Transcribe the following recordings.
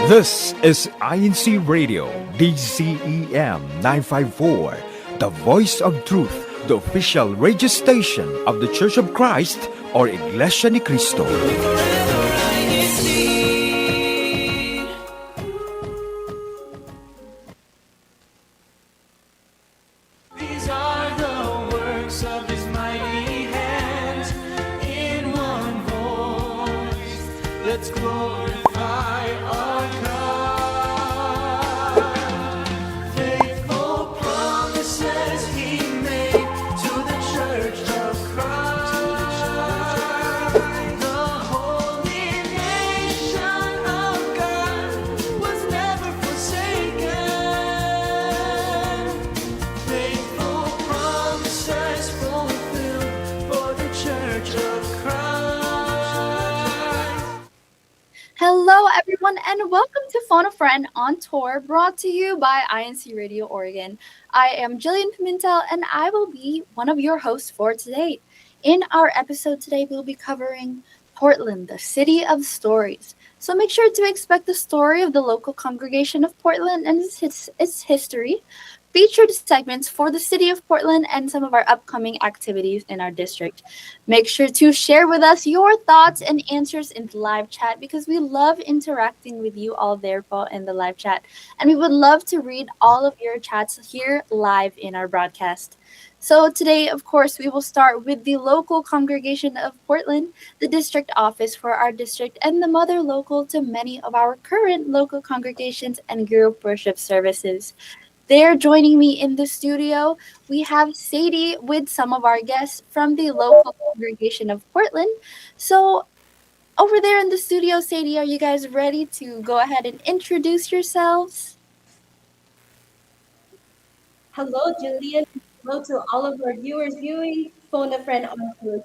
This is INCRadio, DCEM 954, the voice of truth, the official radio station of the Church of Christ or Iglesia ni Cristo. These are the works of His mighty hands. In one voice, let's glorify our God. Faithful promises He made to the Church of Christ. The holy nation of God was never forsaken. Faithful promises fulfilled for the Church of Christ. Hello, everyone, and welcome to Phone a Friend on Tour, brought to you by INC Radio Oregon. I am Jillian Pimentel, and I will be one of your hosts for today. In our episode today, we'll be covering Portland, the city of stories. So make sure to expect the story of the local congregation of Portland and its history, featured segments for the city of Portland, and some of our upcoming activities in our district. Make sure to share with us your thoughts and answers in the live chat because we love interacting with you all there in the live chat. And we would love to read all of your chats here live in our broadcast. So today, of course, we will start with the local congregation of Portland, the district office for our district, and the mother local to many of our current local congregations and group worship services. They're joining me in the studio. We have Sadie with some of our guests from the local congregation of Portland. So over there in the studio, Sadie, are you guys ready to go ahead and introduce yourselves? Hello, Julian. Hello to all of our viewers viewing Phone a Friend on Tour.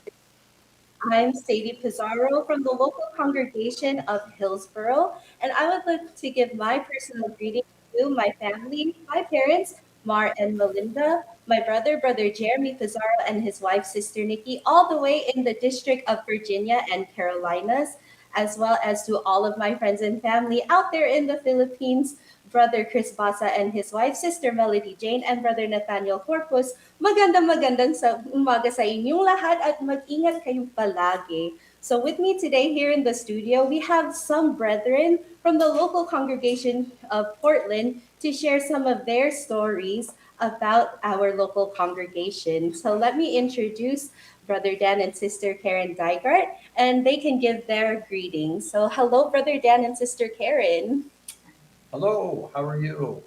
I'm Sadie Pizarro from the local congregation of Hillsboro, and I would like to give my personal greetings to my family, my parents, Mar and Melinda, my brother Jeremy Pizarro, and his wife, Sister Nikki, all the way in the District of Virginia and Carolinas, as well as to all of my friends and family out there in the Philippines, Brother Chris Basa and his wife, Sister Melody Jane, and Brother Nathaniel Corpus. Magandang sa umaga sa inyong lahat at mag-ingat kayong palagi. So with me today here in the studio, we have some brethren from the local congregation of Portland to share some of their stories about our local congregation. So let me introduce Brother Dan and Sister Karen Dygart, and they can give their greetings. So hello, Brother Dan and Sister Karen. Hello, how are you?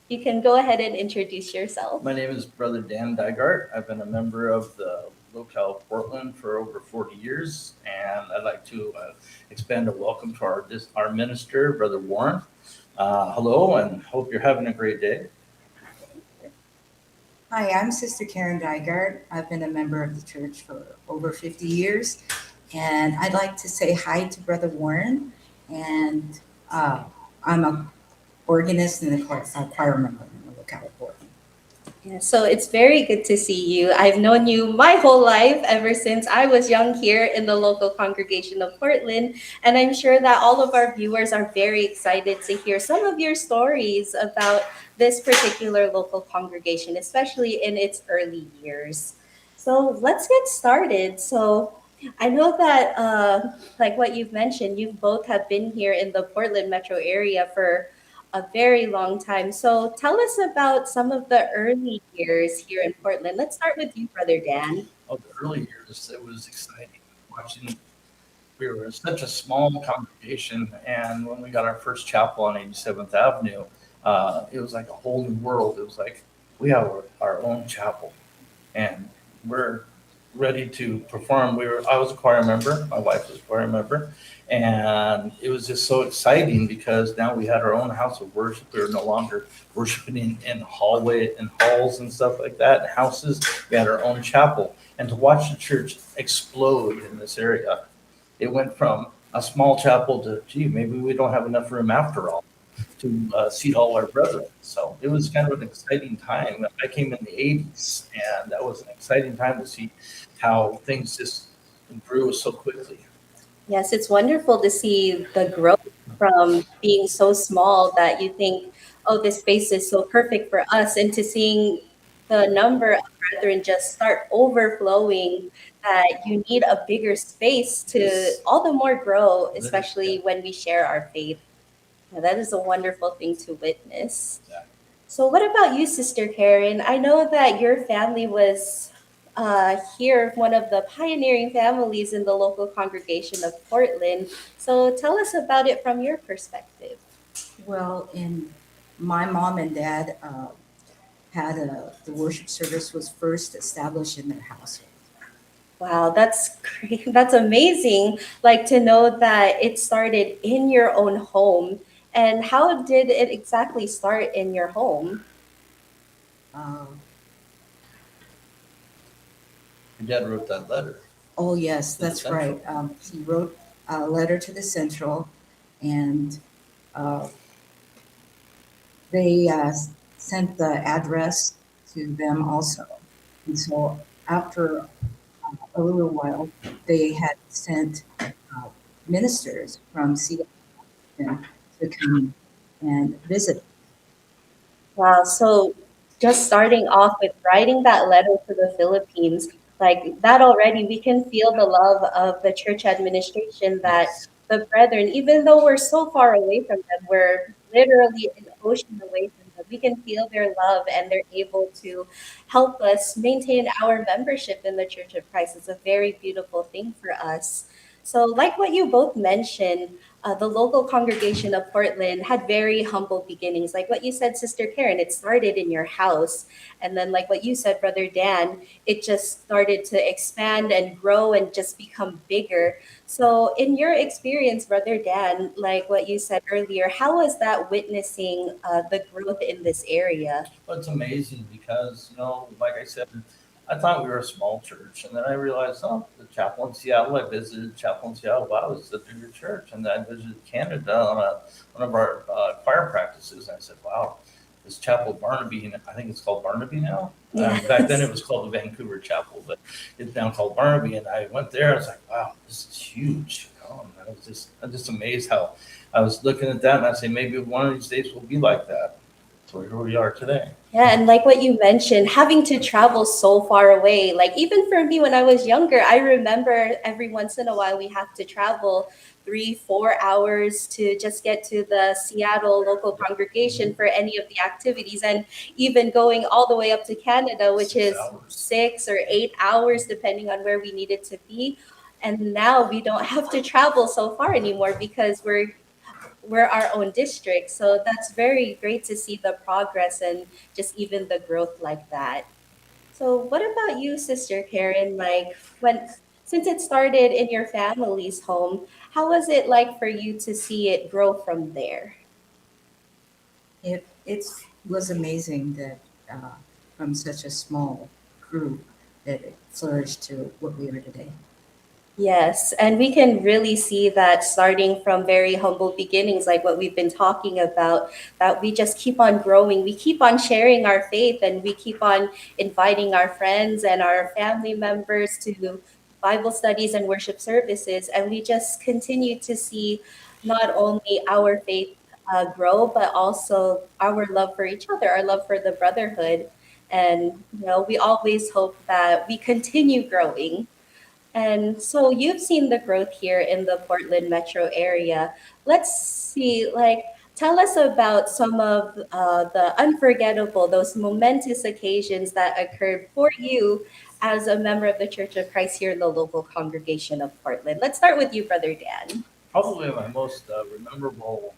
You can go ahead and introduce yourself. My name is Brother Dan Dygart. I've been a member of the locale of Portland for over 40 years, and I'd like to expand a welcome to our minister, Brother Warren. Hello, and hope you're having a great day. Hi, I'm Sister Karen Dygart. I've been a member of the church for over 50 years, and I'd like to say hi to Brother Warren, and I'm a organist and a choir member in the locale of Portland. Yeah, so it's very good to see you. I've known you my whole life, ever since I was young here in the local congregation of Portland. And I'm sure that all of our viewers are very excited to hear some of your stories about this particular local congregation, especially in its early years. So let's get started. So I know that, like what you've mentioned, you both have been here in the Portland metro area for a very long time. So tell us about some of the early years here in Portland. Let's start with you, Brother Dan. Oh, the early years, it was exciting watching. We were such a small congregation, and when we got our first chapel on 87th Avenue, it was like a whole new world. It was like we have our own chapel, and we're ready to perform. I was a choir member, my wife was a choir member, and it was just so exciting because now we had our own house of worship. We were no longer worshiping in halls and stuff like that, houses. We had our own chapel, and to watch the church explode in this area, it went from a small chapel to, gee, maybe we don't have enough room after all to seat all our brethren. So it was kind of an exciting time. I came in the 80s, and that was an exciting time to see how things just grew so quickly. Yes, it's wonderful to see the growth from being so small that you think, oh, this space is so perfect for us, into seeing the number of brethren just start overflowing, that you need a bigger space to all the more grow, especially when we share our faith. Yeah, that is a wonderful thing to witness. Yeah. So, what about you, Sister Karen? I know that your family was here, one of the pioneering families in the local congregation of Portland. So, tell us about it from your perspective. Well, in my mom and dad had the worship service was first established in their household. Wow, that's great. That's amazing. Like to know that it started in your own home. And how did it exactly start in your home? Uh, Your dad wrote that letter. oh, yes, To the that's Central. right. He wrote a letter to the Central, and uh, they sent the address to them also. And so after a little while, they had sent ministers from Seattle to come and visit. Wow. So just starting off with writing that letter to the Philippines, like that already, we can feel the love of the church administration, that Yes. the brethren, even though we're so far away from them, we're literally an ocean away from them, we can feel their love and they're able to help us maintain our membership in the Church of Christ. It's a very beautiful thing for us. So, like what you both mentioned, the local congregation of Portland had very humble beginnings. Like what you said, Sister Karen, it started in your house. And then, like what you said, Brother Dan, it just started to expand and grow and just become bigger. So, in your experience, Brother Dan, like what you said earlier, how was that witnessing the growth in this area? Well, it's amazing because, like I said, I thought we were a small church. And then I realized, oh, the chapel in Seattle, I visited chapel in Seattle. Wow, it's a bigger church. And then I visited Canada on one of our choir practices. And I said, wow, this chapel Barnaby, and I think it's called Barnaby now. Back then Yes. it was called the Vancouver Chapel, but it's now called Barnaby. And I went there. I was like, wow, this is huge. And I'm just amazed how I was looking at that. And I say, maybe one of these days we'll be like that. So here we are today. Yeah, and like what you mentioned, having to travel so far away, like even for me when I was younger, I remember every once in a while we have to travel 3, 4 hours to just get to the Seattle local congregation for any of the activities, and even going all the way up to Canada, which 6 is hours. 6 or 8 hours, depending on where we needed to be. And now we don't have to travel so far anymore because we're our own district. So that's very great to see the progress and just even the growth like that. So what about you, Sister Karen? Like when since it started in your family's home, how was it like for you to see it grow from there? It was amazing that from such a small group that it flourished to what we are today. Yes, and we can really see that starting from very humble beginnings, like what we've been talking about, that we just keep on growing. We keep on sharing our faith and we keep on inviting our friends and our family members to Bible studies and worship services. And we just continue to see not only our faith grow, but also our love for each other, our love for the brotherhood. And, we always hope that we continue growing, and so you've seen the growth here in the Portland metro area. Let's see, like, tell us about some of the unforgettable, those momentous occasions that occurred for you as a member of the Church of Christ here in the local congregation of Portland. Let's start with you, Brother Dan. Probably my most memorable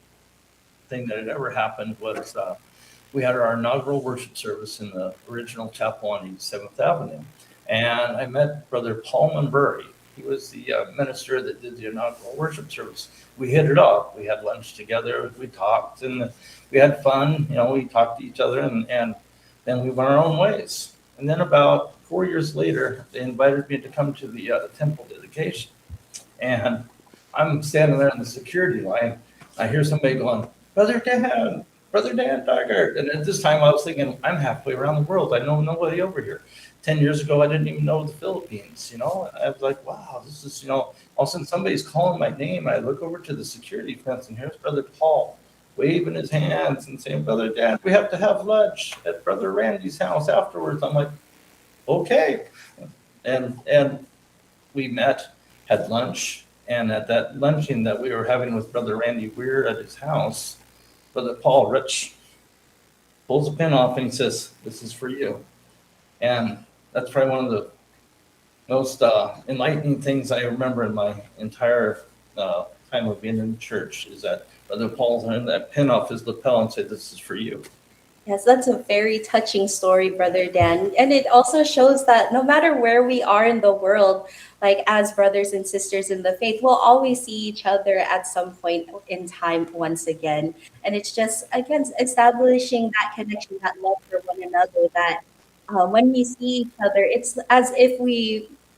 thing that had ever happened was we had our inaugural worship service in the original chapel on 87th Avenue. And I met Brother Paul Munbury. He was the minister that did the inaugural worship service. We hit it off. We had lunch together. We talked and we had fun. We talked to each other and then we went our own ways. And then about 4 years later, they invited me to come to the temple dedication. And I'm standing there in the security line. I hear somebody going, Brother Dan, Brother Dan Duggar. And at this time, I was thinking, I'm halfway around the world. I know nobody over here. 10 years ago, I didn't even know the Philippines. I was like, wow, this is, all of a sudden somebody's calling my name. I look over to the security fence, and here's Brother Paul waving his hands and saying, Brother Dan, we have to have lunch at Brother Randy's house afterwards. I'm like, okay. And we met, had lunch, and at that luncheon that we were having with Brother Randy Weir at his house, Brother Paul Rich pulls a pin off and he says, "This is for you." And that's probably one of the most enlightening things I remember in my entire time of being in the church is that Brother Paul turned that pin off his lapel and said, "This is for you." Yes, that's a very touching story, Brother Dan. And it also shows that no matter where we are in the world, like as brothers and sisters in the faith, we'll always see each other at some point in time once again. And it's just, again, establishing that connection, that love for one another, that when we see each other, it's as if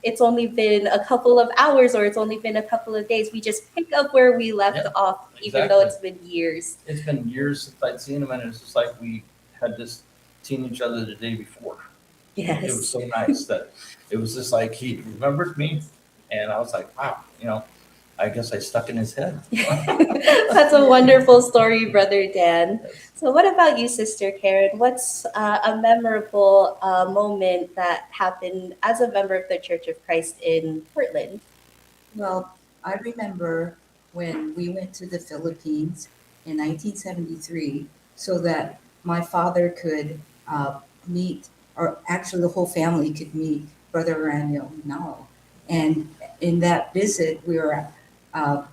it's only been a couple of hours or it's only been a couple of days. We just pick up where we left Yeah, off, even though exactly. it's been years. It's been years since I'd seen him, and it's just like we had just seen each other the day before. It was Yes. so nice that it was just like he remembered me, and I was like, wow, I guess I stuck in his head. That's a wonderful story, Brother Dan. So, what about you, Sister Karen? What's a memorable moment that happened as a member of the Church of Christ in Portland? Well, I remember when we went to the Philippines in 1973 so that my father could meet, or actually the whole family could meet Brother Raniel now. And in that visit, we were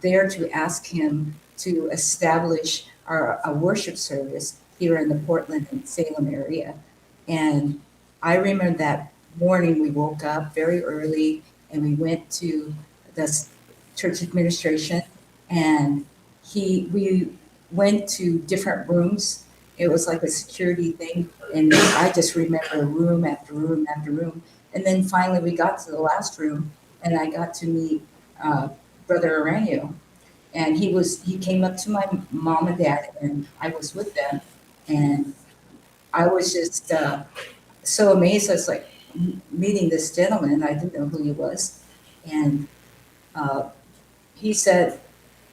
there to ask him to establish a worship service here in the Portland and Salem area. And I remember that morning we woke up very early and we went to the church administration, and we went to different rooms. It was like a security thing, and I just remember room after room after room. And then finally we got to the last room, and I got to meet Brother Aranio. And he came up to my mom and dad, and I was with them, and I was just so amazed. I was like meeting this gentleman. I didn't know who he was, and uh, he said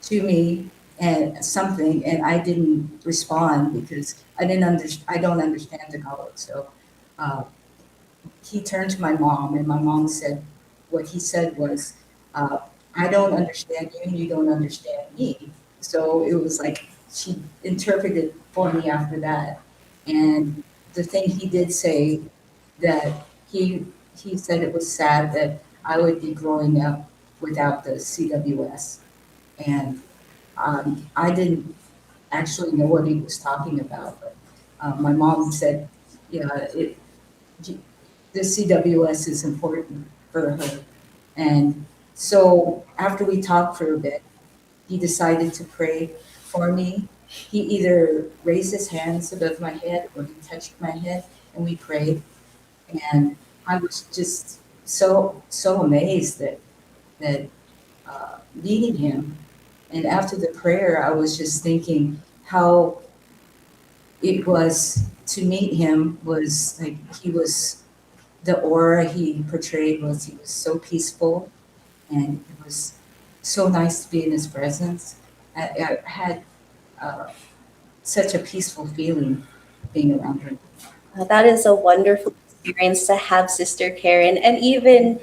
to me and something, and I didn't respond because I don't understand Tagalog. So uh, he turned to my mom, and my mom said, what he said was, "I don't understand you, and you don't understand me." So it was like she interpreted for me after that, and the thing he did say that he said it was sad that I would be growing up without the CWS, and I didn't actually know what he was talking about. But my mom said, "Yeah, the CWS is important for her," and so after we talked for a bit, he decided to pray for me. He either raised his hands above my head or he touched my head, and we prayed. And I was just so amazed that meeting him. And after the prayer, I was just thinking how it was to meet him was like he was the aura he portrayed was he was so peaceful, and it was so nice to be in his presence. I had uh, such a peaceful feeling being around him. That is a wonderful experience to have, Sister Karen. And even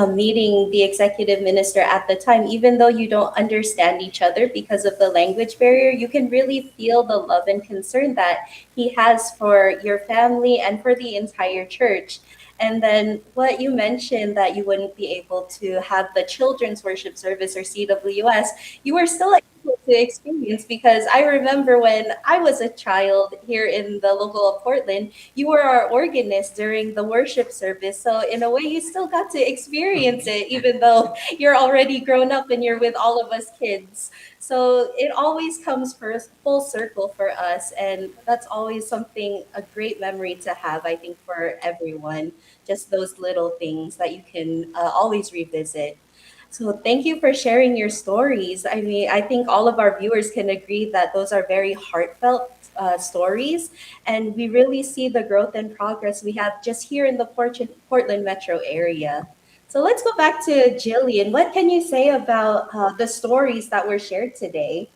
meeting the executive minister at the time, even though you don't understand each other because of the language barrier, you can really feel the love and concern that he has for your family and for the entire church. And then what you mentioned that you wouldn't be able to have the children's worship service or CWS, you were still able to experience, because I remember when I was a child here in the local of Portland, you were our organist during the worship service. So in a way, you still got to experience it, even though you're already grown up and you're with all of us kids. So it always comes full circle for us. And that's always something, a great memory to have, I think, for everyone. Just those little things that you can always revisit. So thank you for sharing your stories. I mean, I think all of our viewers can agree that those are very heartfelt stories, and we really see the growth and progress we have just here in the Portland metro area. So let's go back to Jillian. What can you say about the stories that were shared today?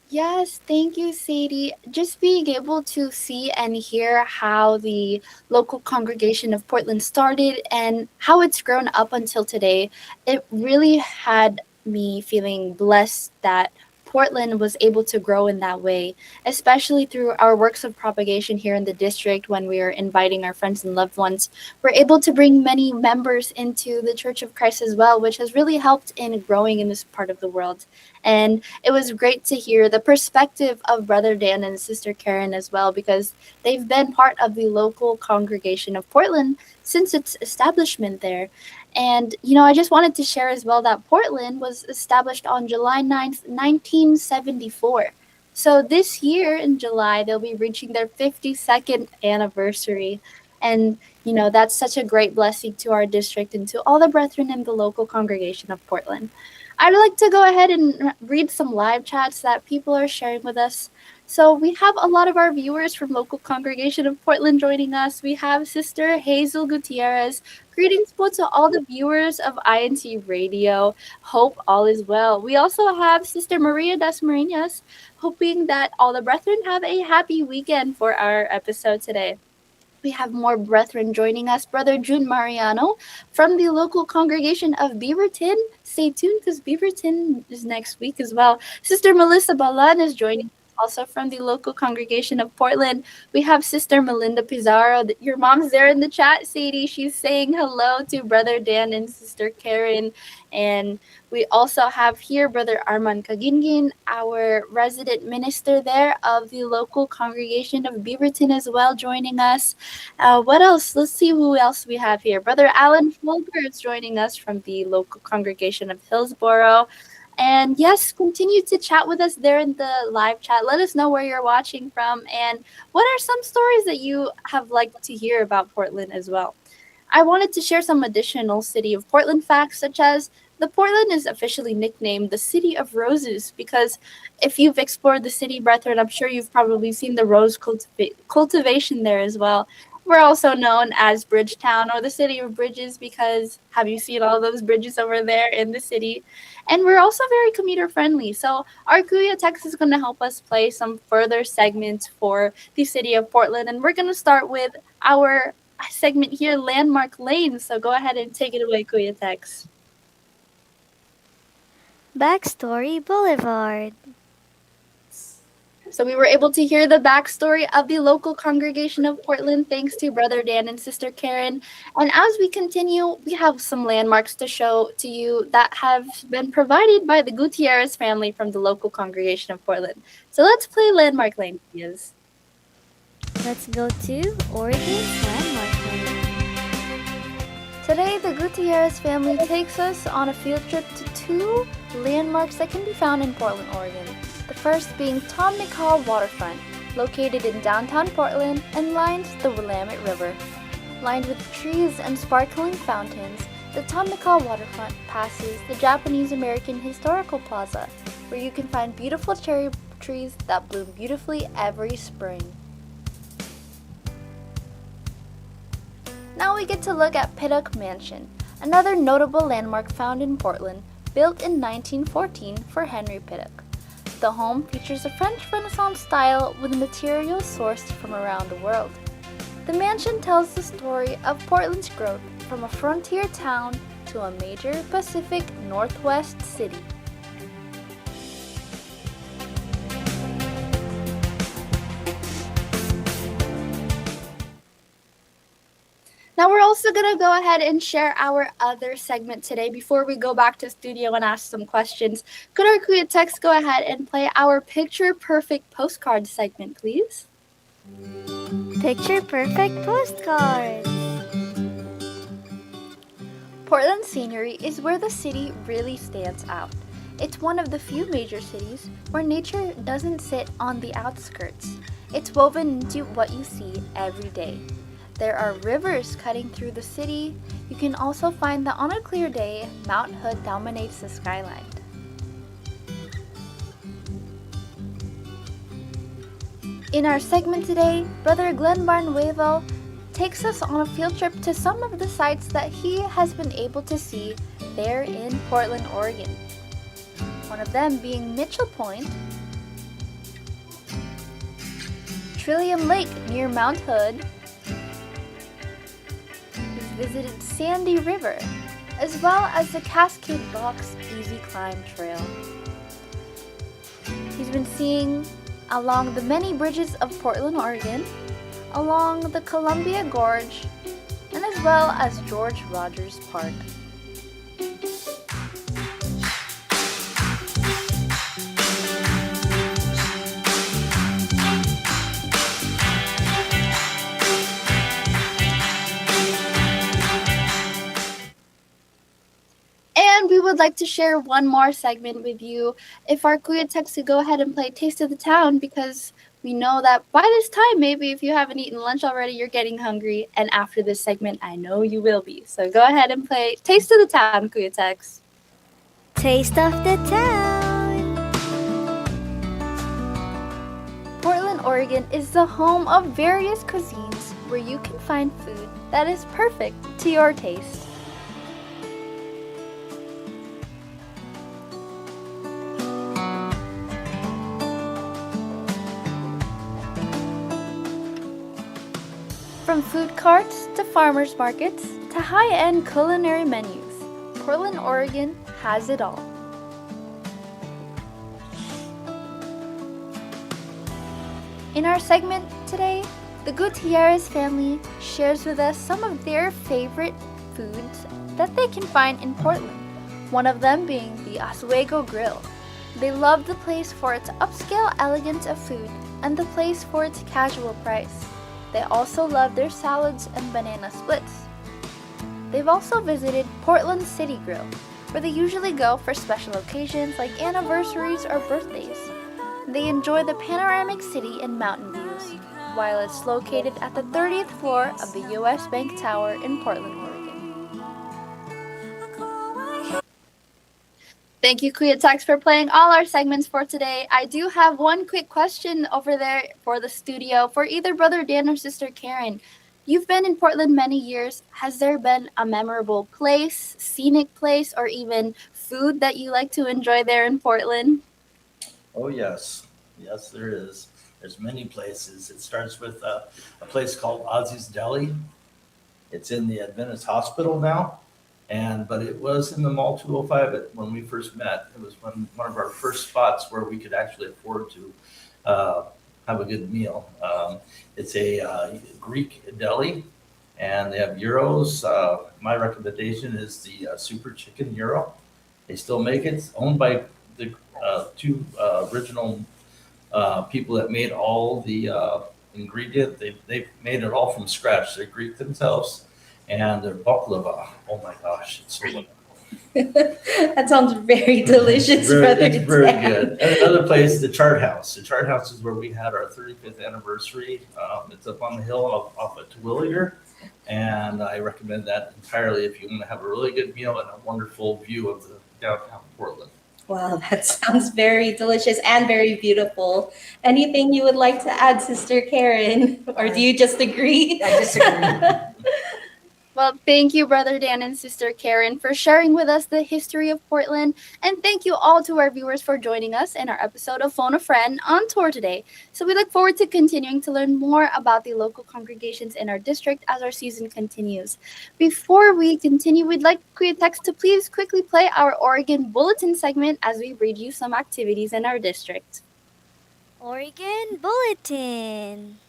Yes, thank you, Sadie. Just being able to see and hear how the local congregation of Portland started and how it's grown up until today, it really had me feeling blessed that Portland was able to grow in that way, especially through our works of propagation here in the district when we are inviting our friends and loved ones. We're able to bring many members into the Church of Christ as well, which has really helped in growing in this part of the world. And it was great to hear the perspective of Brother Dan and Sister Karen as well, because they've been part of the local congregation of Portland since its establishment there. And, I just wanted to share as well that Portland was established on July 9th, 1974. So this year in July, they'll be reaching their 52nd anniversary. And, that's such a great blessing to our district and to all the brethren in the local congregation of Portland. I'd like to go ahead and read some live chats that people are sharing with us. So we have a lot of our viewers from local congregation of Portland joining us. We have Sister Hazel Gutierrez. Greetings po to all the viewers of INC Radio. Hope all is well. We also have Sister Maria Dasmarinas, hoping that all the brethren have a happy weekend for our episode today. We have more brethren joining us. Brother June Mariano from the local congregation of Beaverton. Stay tuned because Beaverton is next week as well. Sister Melissa Balan is joining us also from the local congregation of Portland. We have Sister Melinda Pizarro. Your mom's there in the chat, Sadie. She's saying hello to Brother Dan and Sister Karen. And we also have here Brother Arman Kagingin, our resident minister there of the local congregation of Beaverton as well, joining us. What else? Let's see who else we have here. Brother Alan Fulber is joining us from the local congregation of Hillsboro. And yes, continue to chat with us there in the live chat. Let us know where you're watching from and what are some stories that you have liked to hear about Portland as well. I wanted to share some additional City of Portland facts, such as the Portland is officially nicknamed the City of Roses because if you've explored the city, brethren, I'm sure you've probably seen the rose cultivation there as well. We're also known as Bridgetown or the City of Bridges because have you seen all those bridges over there in the city? And we're also very commuter friendly. So our Kuya text is going to help us play some further segments for the City of Portland. And we're going to start with our segment here, Landmark Lane. So go ahead and take it away, Kuya Tex. Backstory Boulevard. So we were able to hear the backstory of the local congregation of Portland thanks to Brother Dan and Sister Karen. And as we continue, we have some landmarks to show to you that have been provided by the Gutierrez family from the local congregation of Portland. So let's play Landmark Lane, please. Let's go to Oregon's Landmark Lane. Today, the Gutierrez family takes us on a field trip to two landmarks that can be found in Portland, Oregon. The first being Tom McCall Waterfront, located in downtown Portland and lines the Willamette River. Lined with trees and sparkling fountains, the Tom McCall Waterfront passes the Japanese-American Historical Plaza, where you can find beautiful cherry trees that bloom beautifully every spring. Now we get to look at Pittock Mansion, another notable landmark found in Portland, built in 1914 for Henry Pittock. The home features a French Renaissance style with materials sourced from around the world. The mansion tells the story of Portland's growth from a frontier town to a major Pacific Northwest city. Now we're also going to go ahead and share our other segment today before we go back to studio and ask some questions. Could our Kuya Text go ahead and play our Picture Perfect Postcard segment, please? Picture Perfect Postcards. Portland's scenery is where the city really stands out. It's one of the few major cities where nature doesn't sit on the outskirts. It's woven into what you see every day. There are rivers cutting through the city. You can also find that on a clear day, Mount Hood dominates the skyline. In our segment today, Brother Glenn Barnuevo takes us on a field trip to some of the sites that he has been able to see there in Portland, Oregon. One of them being Mitchell Point, Trillium Lake near Mount Hood. He's visited Sandy River, as well as the Cascade Box Easy Climb Trail. He's been seeing along the many bridges of Portland, Oregon, along the Columbia Gorge, and as well as George Rogers Park. And we would like to share one more segment with you. If our Kuya Tex to go ahead and play Taste of the Town, because we know that by this time, maybe if you haven't eaten lunch already, you're getting hungry. And after this segment, I know you will be. So go ahead and play Taste of the Town, Kuya Tex. Taste of the town. Portland, Oregon is the home of various cuisines where you can find food that is perfect to your taste. From food carts to farmers markets to high-end culinary menus, Portland, Oregon has it all. In our segment today, the Gutierrez family shares with us some of their favorite foods that they can find in Portland, one of them being the Oswego Grill. They love the place for its upscale elegance of food and the place for its casual price. They also love their salads and banana splits. They've also visited Portland City Grill, where they usually go for special occasions like anniversaries or birthdays. They enjoy the panoramic city and mountain views, while it's located at the 30th floor of the U.S. Bank Tower in Portland, Oregon. Thank you, Kuya Tex, for playing all our segments for today. I do have one quick question over there for the studio for either Brother Dan or Sister Karen. You've been in Portland many years. Has there been a memorable place, scenic place, or even food that you like to enjoy there in Portland? Oh, yes. Yes, there is. There's many places. It starts with a place called Ozzy's Deli. It's in the Adventist Hospital now. But it was in the Mall 205 when we first met. It was one of our first spots where we could actually afford to have a good meal. It's a Greek deli, and they have gyros. My recommendation is the Super Chicken Gyro. They still make it. It's owned by the two original people that made all the ingredient. They made it all from scratch. They're Greek themselves. And their baklava, oh my gosh, it's so wonderful. That sounds very delicious, Brother It's very Dan. good. And another place, the Chart House. The Chart House is where we had our 35th anniversary. It's up on the hill off of Terwilliger. And I recommend that entirely if you want to have a really good meal and a wonderful view of the downtown Portland. Wow, that sounds very delicious and very beautiful. Anything you would like to add, Sister Karen? Or do you just agree? I disagree. Well, thank you, Brother Dan and Sister Karen, for sharing with us the history of Portland. And thank you all to our viewers for joining us in our episode of Phone a Friend on tour today. So we look forward to continuing to learn more about the local congregations in our district as our season continues. Before we continue, we'd like Kuya Tex to please quickly play our Oregon Bulletin segment as we read you some activities in our district. Oregon Bulletin.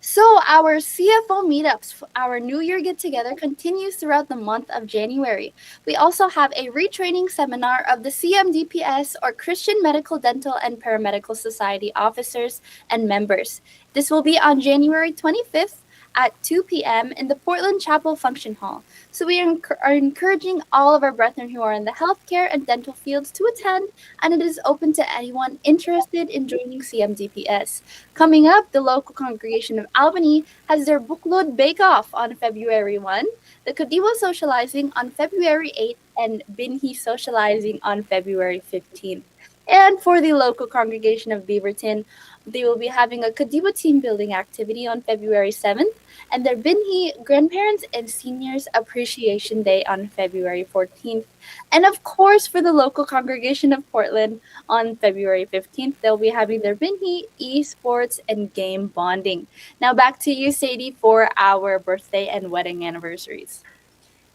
So our CFO meetups, our New Year get-together, continues throughout the month of January. We also have a retraining seminar of the CMDPS, or Christian Medical, Dental, and Paramedical Society officers and members. This will be on January 25th at 2 p.m. in the Portland Chapel Function Hall. So we are encouraging all of our brethren who are in the healthcare and dental fields to attend, and it is open to anyone interested in joining CMDPS. Coming up, the local congregation of Albany has their Bookload Bake Off on February 1, the Kadiwa Socializing on February 8th, and Binhi Socializing on February 15th. And for the local congregation of Beaverton, they will be having a Kadiwa team building activity on February 7th, and their Binhi Grandparents and Seniors Appreciation Day on February 14th. And of course, for the local congregation of Portland on February 15th, they'll be having their Binhi esports and game bonding. Now back to you, Sadie, for our birthday and wedding anniversaries.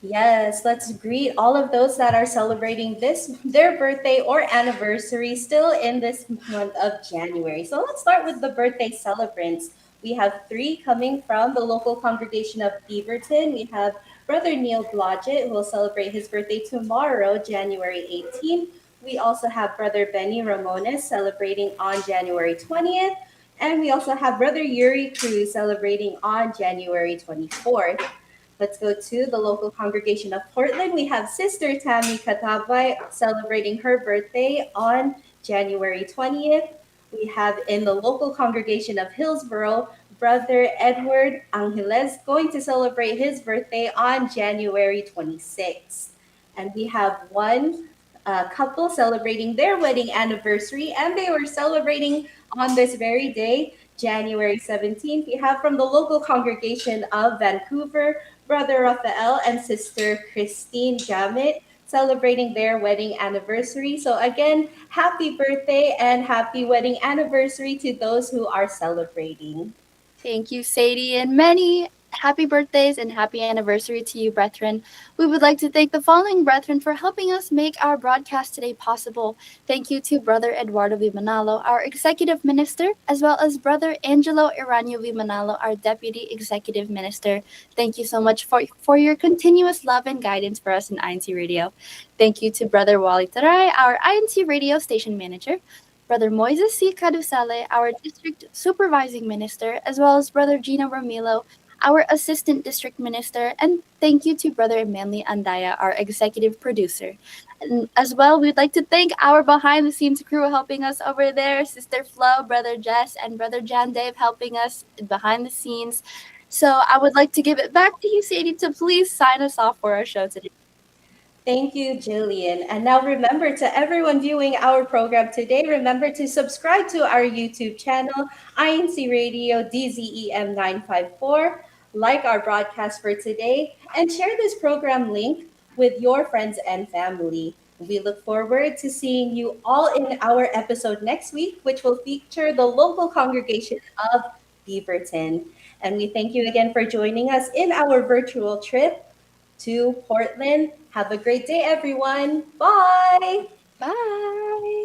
Yes, let's greet all of those that are celebrating this their birthday or anniversary still in this month of January. So let's start with the birthday celebrants. We have three coming from the local congregation of Beaverton. We have Brother Neil Blodgett, who will celebrate his birthday tomorrow, January 18th. We also have Brother Benny Ramones celebrating on January 20th. And we also have Brother Yuri Cruz celebrating on January 24th. Let's go to the local congregation of Portland. We have Sister Tammy Katabay celebrating her birthday on January 20th. We have in the local congregation of Hillsborough, Brother Edward Angeles going to celebrate his birthday on January 26th. And we have one couple celebrating their wedding anniversary, and they were celebrating on this very day, January 17th. We have from the local congregation of Vancouver, Brother Raphael and Sister Christine Jamit celebrating their wedding anniversary. So, again, happy birthday and happy wedding anniversary to those who are celebrating. Thank you, Sadie, and many happy birthdays and happy anniversary to you, brethren. We would like to thank the following brethren for helping us make our broadcast today possible. Thank you to Brother Eduardo V. Manalo, our executive minister, as well as Brother Angelo Iranio V. Manalo, our deputy executive minister. Thank you so much for your continuous love and guidance for us in INC Radio. Thank you to Brother Wally Taray, our INC Radio station manager. Brother Moises C. Cadusale, our district supervising minister, as well as Brother Gino Ramilo, our assistant district minister, and thank you to Brother Manly Andaya, our executive producer. And as well, we'd like to thank our behind the scenes crew helping us over there, Sister Flo, Brother Jess, and Brother Jan Dave helping us behind the scenes. So I would like to give it back to you, Sadie, to please sign us off for our show today. Thank you, Jillian. And now remember to everyone viewing our program today, remember to subscribe to our YouTube channel, INC Radio DZEM 954, like our broadcast for today, and share this program link with your friends and family. We look forward to seeing you all in our episode next week, which will feature the local congregation of Beaverton. And we thank you again for joining us in our virtual trip to Portland. Have a great day, everyone. Bye. Bye.